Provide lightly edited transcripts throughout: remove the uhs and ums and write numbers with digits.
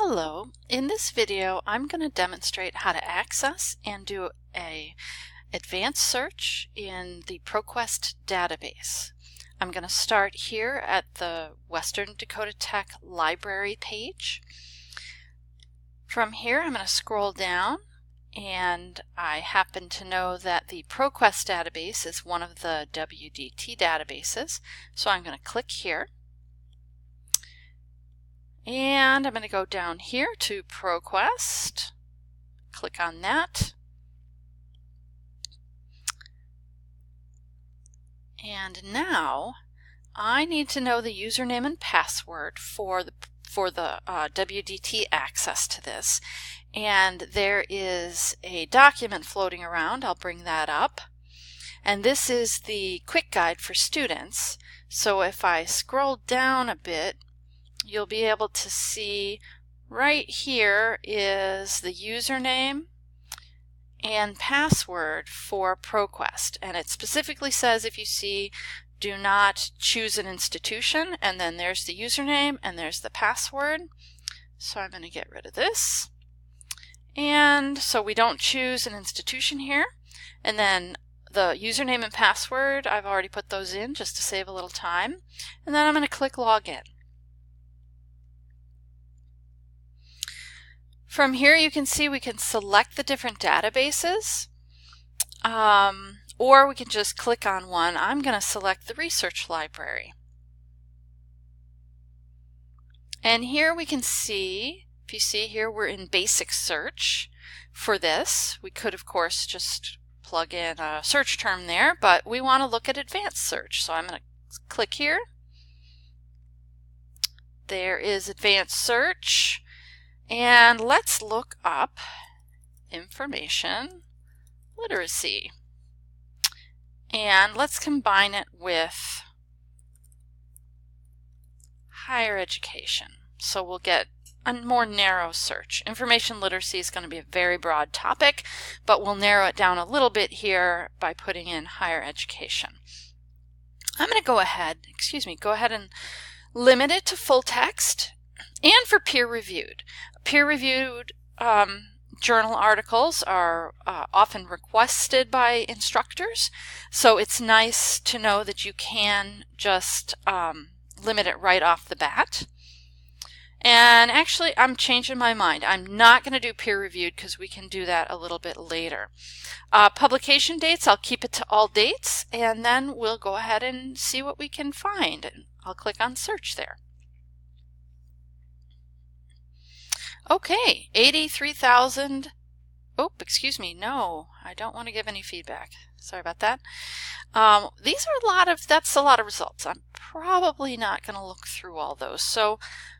Hello, in this video I'm going to demonstrate how to access and do a advanced search in the ProQuest database. I'm going to start here at the Western Dakota Tech library page. From here I'm going to scroll down, and I happen to know that the ProQuest database is one of the WDT databases, so I'm going to click here. And I'm going to go down here to ProQuest, click on that, and now I need to know the username and password for the WDT access to this. And there is a document floating around. I'll bring that up. And this is the quick guide for students. So if I scroll down a bit, you'll be able to see right here is the username and password for ProQuest. And it specifically says, if you see, do not choose an institution, and then there's the username and there's the password. So I'm going to get rid of this. And so we don't choose an institution here. And then the username and password, I've already put those in just to save a little time. And then I'm going to click Login. From here you can see we can select the different databases, or we can just click on one. I'm going to select the research library. And here we can see, if you see here, we're in basic search for this. We could of course just plug in a search term there, but we want to look at advanced search. So I'm going to click here. There is advanced search. And let's look up information literacy. And let's combine it with higher education. So we'll get a more narrow search. Information literacy is going to be a very broad topic, but we'll narrow it down a little bit here by putting in higher education. I'm going to go ahead and limit it to full text and for peer-reviewed. Peer-reviewed journal articles are often requested by instructors, so it's nice to know that you can just limit it right off the bat. And actually, I'm changing my mind. I'm not going to do peer-reviewed because we can do that a little bit later. Publication dates, I'll keep it to all dates, and then we'll go ahead and see what we can find. And I'll click on search there. Okay, 83,000. Oh, excuse me. No, I don't want to give any feedback. Sorry about that. These are that's a lot of results. I'm probably not going to look through all those. So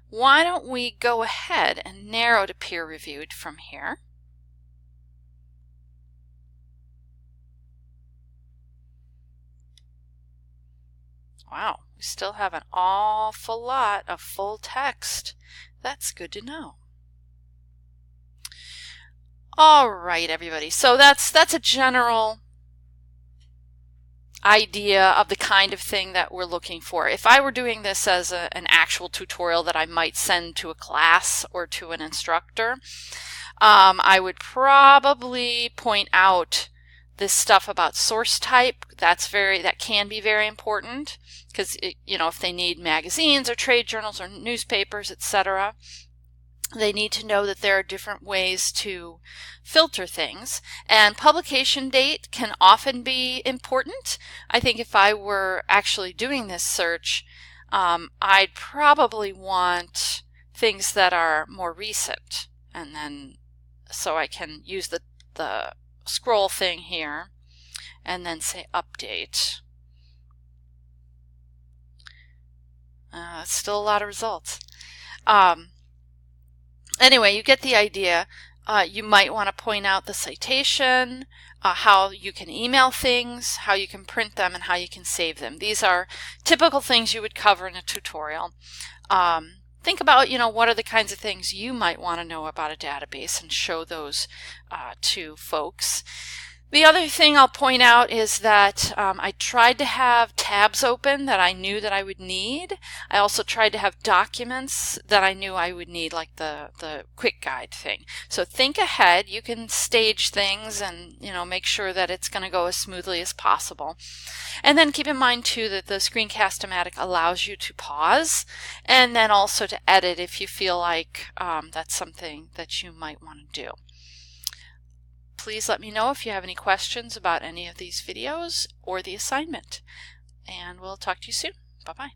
why don't we go ahead and narrow to peer-reviewed from here. Wow, we still have an awful lot of full text. That's good to know. All right, everybody. So that's a general idea of the kind of thing that we're looking for. If I were doing this as an actual tutorial that I might send to a class or to an instructor, I would probably point out this stuff about source type. That can be very important because if they need magazines or trade journals or newspapers, etc., they need to know that there are different ways to filter things. And publication date can often be important. I think if I were actually doing this search, I'd probably want things that are more recent. And then, so I can use the scroll thing here and then say update. It's still a lot of results. Anyway, you get the idea. You might want to point out the citation, how you can email things, how you can print them, and how you can save them. These are typical things you would cover in a tutorial. Think about, what are the kinds of things you might want to know about a database and show those to folks. The other thing I'll point out is that I tried to have tabs open that I knew that I would need. I also tried to have documents that I knew I would need, like the quick guide thing. So think ahead. You can stage things and make sure that it's going to go as smoothly as possible. And then keep in mind too that the Screencast-O-Matic allows you to pause and then also to edit if you feel like that's something that you might want to do. Please let me know if you have any questions about any of these videos or the assignment, and we'll talk to you soon. Bye-bye.